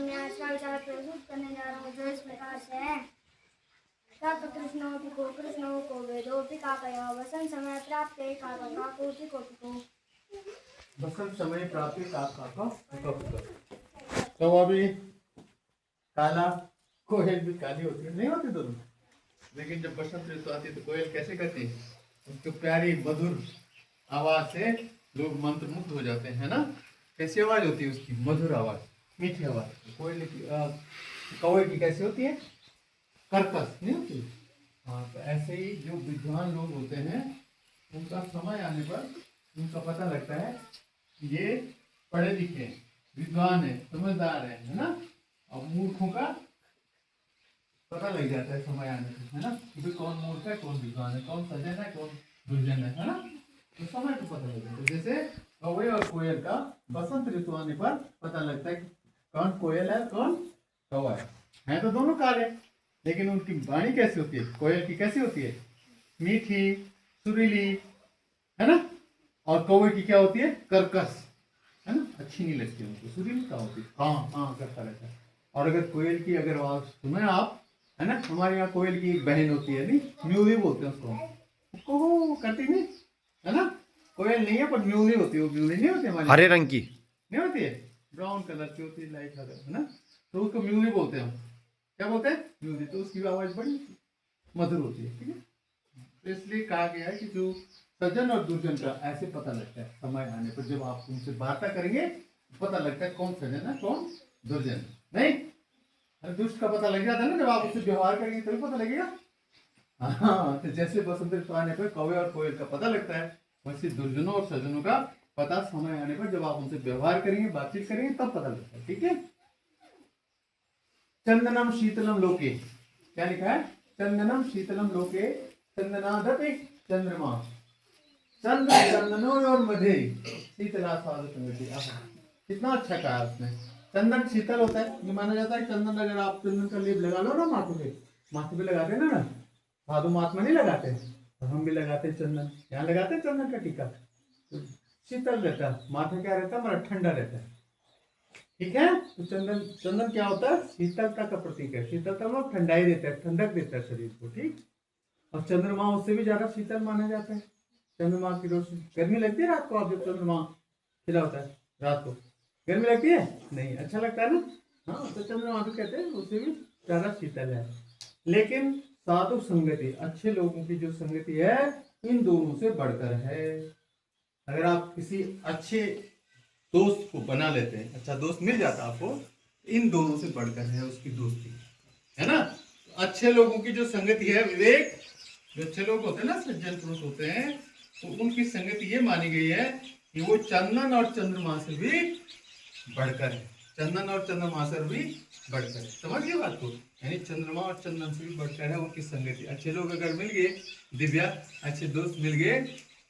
सामने आज का विचार प्रस्तुत करने जा रहा हूँ जो इस प्रकार से है। तब कृष्णो को वेदोपि काकया वसंत समय प्राप्ते काका कोटि कोटिको। बसंत समय प्राप्ति काका तो अभी काला कोयल भी काली होती है, नहीं होती दोनों, लेकिन जब बसंत ऋतु आती है तो कोयल कैसे करती है, उसकी प्यारी मधुर आवाज से लोग मंत्रमुग्ध हो जाते हैं ना। कैसी आवाज होती है उसकी, मधुर आवाज, मीठी आवाज। कोयल की कौवे की कैसी होती है, कर्कश नहीं होती। हाँ, तो ऐसे ही जो विद्वान लोग होते हैं उनका समय आने पर उनका पता लगता है ये पढ़े लिखे विद्वान है, समझदार है ना। और मूर्खों का पता लग जाता है समय आने पर, है ना, कि कौन मूर्ख है कौन विद्वान है, कौन सज्जन है कौन दुर्जन है ना। तो समय को पता लग जाता है। जैसे कौवे और कोयल का बसंत ऋतु आने पर पता लगता है कि कौन कोयल है कौन कौवा है तो दोनों काले, लेकिन उनकी वाणी कैसी होती है, कोयल की कैसी होती है, मीठी सुरीली, है ना। और कौवे की क्या होती है, कर्कश, है ना, अच्छी नहीं लगती उनको, सुरीली का होती है, हाँ हाँ करता रहता है। और अगर कोयल की अगर आवाज सुने आप, है ना, हमारे यहाँ कोयल की एक बहन होती है, नहीं म्यूली बोलते हैं उसको, करती नहीं, है ना। कोयल नहीं है पर म्यूली होती है, वो म्यूली नहीं होती हमारी, हरे रंग की नहीं होती है, ब्राउन कलर की होती है, लाइट कलर, है ना। तो उसको म्यूली बोलते हैं हम, क्या बोलते हैं, म्यूली। तो उसकी आवाज बड़ी मधुर होती है, ठीक है। तो इसलिए कहा गया है कि जो सज्जन और दुर्जन का ऐसे पता लगता है समय आने पर, जब आप उनसे वार्ता करेंगे पता लगता है कौन सज्जन है कौन दुर्जन, नहीं। अरे दुष्ट का पता लग जाता है ना, जब आप उससे व्यवहार करेंगे तभी पता लगेगा। हाँ, तो जैसे बसंत ऋतु आने पर कौवे और कोयल का पता लगता है, वैसे दुर्जनों और सज्जनों का पता समय आने पर जब आप उनसे व्यवहार करेंगे बातचीत करेंगे तब पता लगता है, ठीक है। चंदनम शीतलम लोके, क्या लिखा है, चंदनम शीतलम लोके चंदनादपि चंद्रमा चंद्र चंदनों मध्य शीतला साधु संगति। कितना अच्छा कहा उसने, चंदन शीतल होता है, ये माना जाता है चंदन, अगर आप चंदन का लेप लगा लो ना माथे पे लगाते ना साधु महात्मा नहीं लगाते, तो हम भी लगाते हैं चंदन, यहाँ लगाते हैं चंदन का टीका, तो शीतल रहता है, माथे क्या रहता है हमारा, ठंडा रहता है, ठीक है। तो चंदन क्या होता है, शीतलता का प्रतीक है, शीतलता मतलब ठंडाई देता है, ठंडक देता है शरीर को, ठीक। और चंद्रमा उससे भी ज्यादा शीतल माना जाता है। चंद्रमा की रोशनी, गर्मी लगती है रात को, आप जब चंद्रमा खिला होता है रात को, गर्मी लगती है नहीं, अच्छा लगता है ना। हाँ, तो चंद्रमा को कहते हैं उससे भी ज्यादा शीतल है। लेकिन साधु संगति, अच्छे लोगों की जो संगति है इन दोनों से बढ़कर है। अगर आप किसी अच्छे दोस्त को बना लेते हैं, अच्छा दोस्त मिल जाता आपको, इन दोनों से बढ़कर है उसकी दोस्ती, है ना। अच्छे लोगों की जो संगति है विवेक, जो अच्छे लोग होते हैं ना, सज्जन पुरुष होते हैं, तो उनकी संगति ये मानी गई है कि वो चंदन और चंद्रमा से भी बढ़कर है, चंदन और चंद्रमा से भी बढ़कर है, समझ गए बात को। यानी चंद्रमा और चंदन से भी बढ़कर है उनकी संगति। अच्छे लोग अगर मिल गए, दिव्या अच्छे दोस्त मिल गए,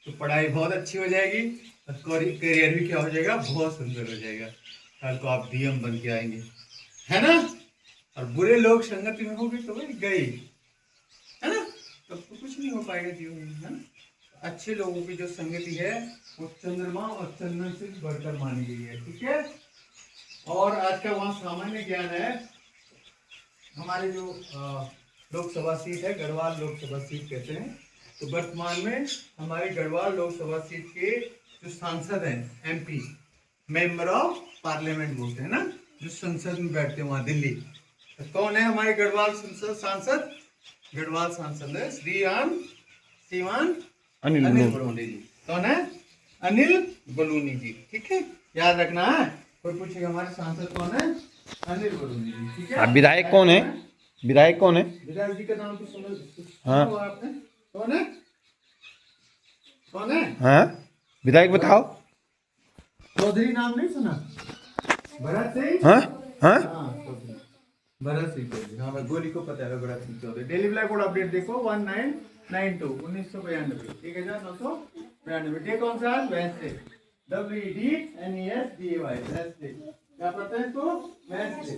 तो पढ़ाई बहुत अच्छी हो जाएगी और करियर भी क्या हो जाएगा, बहुत सुंदर हो जाएगा। कल को आप डीएम बन के आएंगे, है ना। और बुरे लोग संगति में होंगे तो भाई गई, है ना, तब तो कुछ नहीं हो पाएगा जीवन में, है ना। अच्छे लोगों की जो संगति है वो चंद्रमा और चंदन से बढ़कर मानी गई है, ठीक है। और आज का वहाँ सामान्य ज्ञान है, हमारे जो लोकसभा सीट है, गढ़वाल लोकसभा सीट कहते हैं, तो वर्तमान में हमारे गढ़वाल लोकसभा सीट के जो सांसद हैं, एमपी, मेंबर ऑफ पार्लियामेंट बोलते हैं ना, जो संसद में बैठते हैं वहाँ दिल्ली, तो कौन है हमारे गढ़वाल सांसद, गढ़वाल सांसद है श्रीमान अनिल बलूनी जी। कौन है, अनिल बलूनी जी, ठीक है, याद रखना है। कोई पूछेगा हमारे सांसद कौन है, अनिल बलूनी जी, ठीक है। विधायक कौन है, विधायक कौन है, विधायक जी का नाम तो समझ, हाँ आपने कौन है, कौन है, हाँ विधायक बताओ। चौधरी नाम नहीं सुना, भरत सिंह, हाँ हाँ भरत सिंह चौधरी, हाँ भाई गोली को पता है Bharat Singh Chaudhary. Daily blackboard update देखो 1992 1992, ठीक है, 1992। डे कौन सा है, वेंसडे, WEDNESDAY, वेंसडे, क्या पढ़ते हैं इसको, वेंसडे,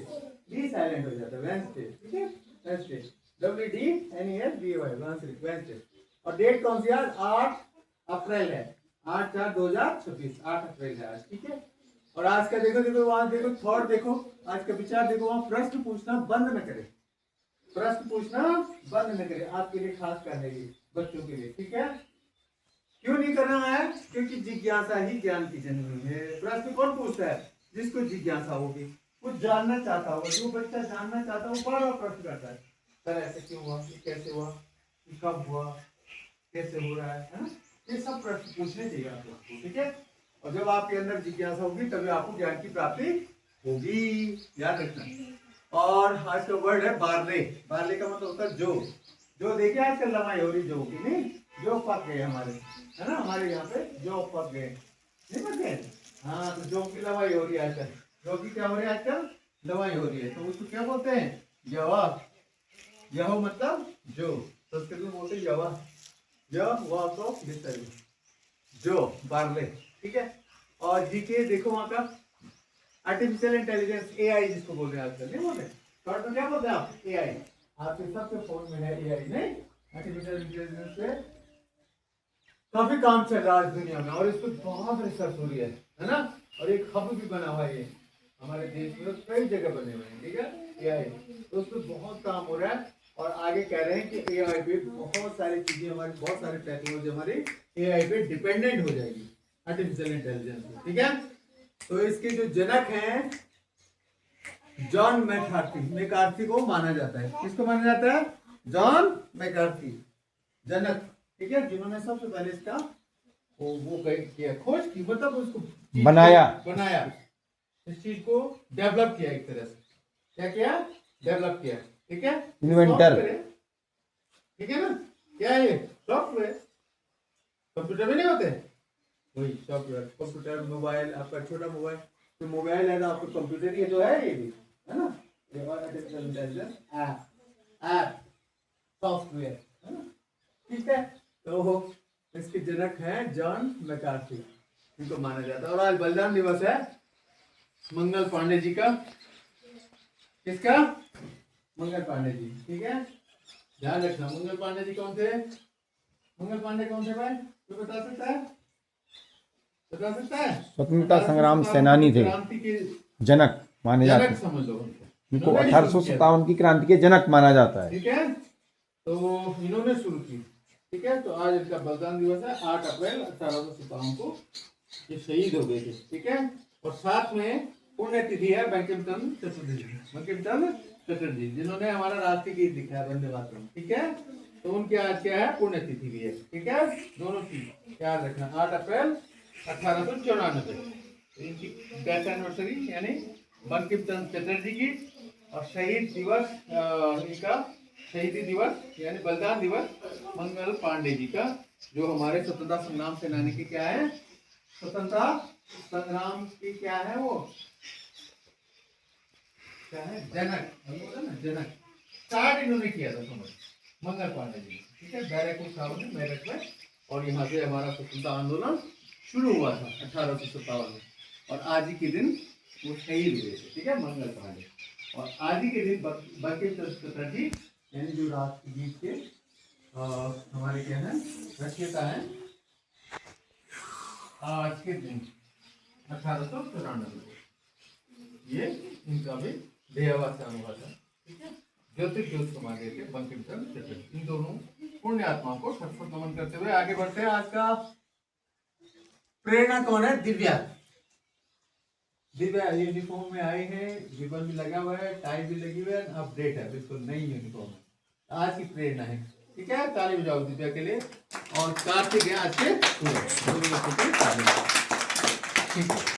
डी साइलेंट हो जाता है, वेंसडे, ठीक है, वेंसडे, WEDNESDAY, वेंसडे। और डेट कौन सी है, 8 अप्रैल है, 8/4/2026, 8 अप्रैल है आज, ठीक है। और आज का देखो देखो वहां देखो थॉट देखो, आज का विचार देखो, वहां प्रश्न पूछना बंद न करे, प्रश्न पूछना बंद न करे, आपके लिए खास कर है ये, बच्चों के लिए, ठीक है। क्यों नहीं करना है? क्योंकि जिज्ञासा ही ज्ञान की जननी है। प्रश्न कौन पूछता है? जिसको जिज्ञासा होगी, कुछ जानना चाहता होगा। जो बच्चा जानना चाहता है वो बार बार प्रश्न करता है, सर ऐसे क्यों हुआ, ये कैसे हुआ, ये कब हुआ, कैसे हो रहा है ना? ये सब प्रश्न पूछने चाहिए आप लोग को, ठीक है। और जब आपके अंदर जिज्ञासा होगी तभी आपको ज्ञान की प्राप्ति होगी, याद रखना। और आज का वर्ड है बारले। बारले का मतलब होता है जो देखिए आजकल लड़ाई हो रही जो की नहीं, जो पक गए हमारे, है ना, हमारे यहाँ पे जो पक गए, नहीं पक गए, हाँ, तो जो की लड़ाई हो रही है आजकल, जो की क्या हो रही है आजकल, लड़ाई हो रही है, तो उसको क्या बोलते हैं? यवा। यह मतलब जो, संस्कृत में बोलते हैं यवा, जो बारले, ठीक है। और जीके देखो वहां का आर्टिफिशियल इंटेलिजेंस, एआई जिसको बोल रहे हैं आजकल, नहीं बोलते शॉर्ट में क्या बोलते हैं आप? एआई। आपके सबके फोन में है एआई, नहीं? आर्टिफिशियल इंटेलिजेंस पे काफी काम चल रहा है आज दुनिया में, और इस पर बहुत रिसर्च हो रही है ना। और एक हब भी बना हुआ है ये हमारे देश में, कई जगह बने हुए हैं, ठीक है, एआई। तो उस पर बहुत काम हो रहा है, और आगे कह रहे हैं कि एआई पे बहुत सारी चीजें हमारी, बहुत सारी टेक्नोलॉजी हमारी एआई पे डिपेंडेंट हो जाएगी, आर्टिफिशियल इंटेलिजेंस, ठीक है। तो इसके जो जनक हैं जॉन मैकार्थी को माना जाता है। किसको माना जाता है? जॉन मैकार्थी, जनक, ठीक है, जिन्होंने सबसे पहले इसका वो किया, खोज की, मतलब उसको बनाया, इस चीज को डेवलप किया, एक तरह से क्या किया? डेवलप किया, ठीक है, इन्वेंटर, ठीक है ना। क्या है ये? सॉफ्टवेयर। कंप्यूटर में नहीं होते वही सॉफ्टवेयर, कंप्यूटर, मोबाइल, आपका छोटा मोबाइल, तो मोबाइल है ना आपको, कंप्यूटर ये जो है, ये भी है ना, ये आर्टिफिशियल इंटेलिजेंस ऐप सॉफ्टवेयर, है ना, ठीक है। तो इसके जनक हैं जॉन मैकार्थी, इनको माना जाता है। और आज बलिदान दिवस है मंगल पांडे जी का। किसका? मंगल पांडे जी, ठीक है, ध्यान रखना। मंगल पांडे जी कौन थे? मंगल पांडे कौन थे भाई? कोई बता सकता है? बता सकता है? स्वतंत्रता संग्राम सेनानी थे, क्रांति के जनक माने जाते हैं, समझ लो उनको। इनको 1857 की क्रांति के जनक माना जाता है, ठीक है, तो इन्होंने शुरू की, ठीक है। तो आज इनका बलिदान दिवस है, 8 अप्रैल 1857 को ये शहीद हो गए थे, ठीक है। और साथ में पुण्यतिथि है बंकिम चंद्र चटर्जी, जिन्होंने हमारा राष्ट्रीय गीत लिखा है, वंदे मातरम, ठीक है। तो उनके आज क्या है? पुण्यतिथि भी है, ठीक है। दोनों चीज याद रखना। 8 अप्रैल 1894 इनकी डेथ एनिवर्सरी, यानी बंकिम चंद्र चटर्जी की, और शहीद दिवस इनका शहीदी दिवस यानी बलिदान दिवस मंगल पांडे जी का, जो हमारे स्वतंत्रता संग्राम सेनानी की क्या है? स्वतंत्रता संग्राम की क्या है? वो क्या है? जनक, ना जनक। स्टार्ट इन्होंने किया था, समझ, मंगल पांडे जी, ठीक है, बैरकपुर साहब ने मेरठ में, और यहाँ से हमारा स्वतंत्रता आंदोलन शुरू हुआ था 1857 में, और आज ही के दिन वो शहीद हुए थे, ठीक है, मंगल पांडे। और आज ही के दिन बंकिम चंद्र चटर्जी, यानी जो राष्ट्रगीत के हमारे क्या है रचयिता हैं, आज के दिन 1894 ये इनका भी देहावसान हुआ था, ठीक है। ज्योतिष कुमार थे बंकिम चंद्र चटर्जी। इन दोनों पुण्य आत्माओं को सत्संग नमन करते हुए आगे बढ़ते हैं। आज का प्रेरणा कौन है? दिव्या। दिव्या यूनिफॉर्म में आई है, रिबन भी लगा हुआ है, टाई भी लगी हुई है, अपडेट है, बिल्कुल नई यूनिफॉर्म है। आज की प्रेरणा है, ठीक है, ताली बजाओ दिव्या के लिए। और कार्तिक है आज के सूरज, ठीक है।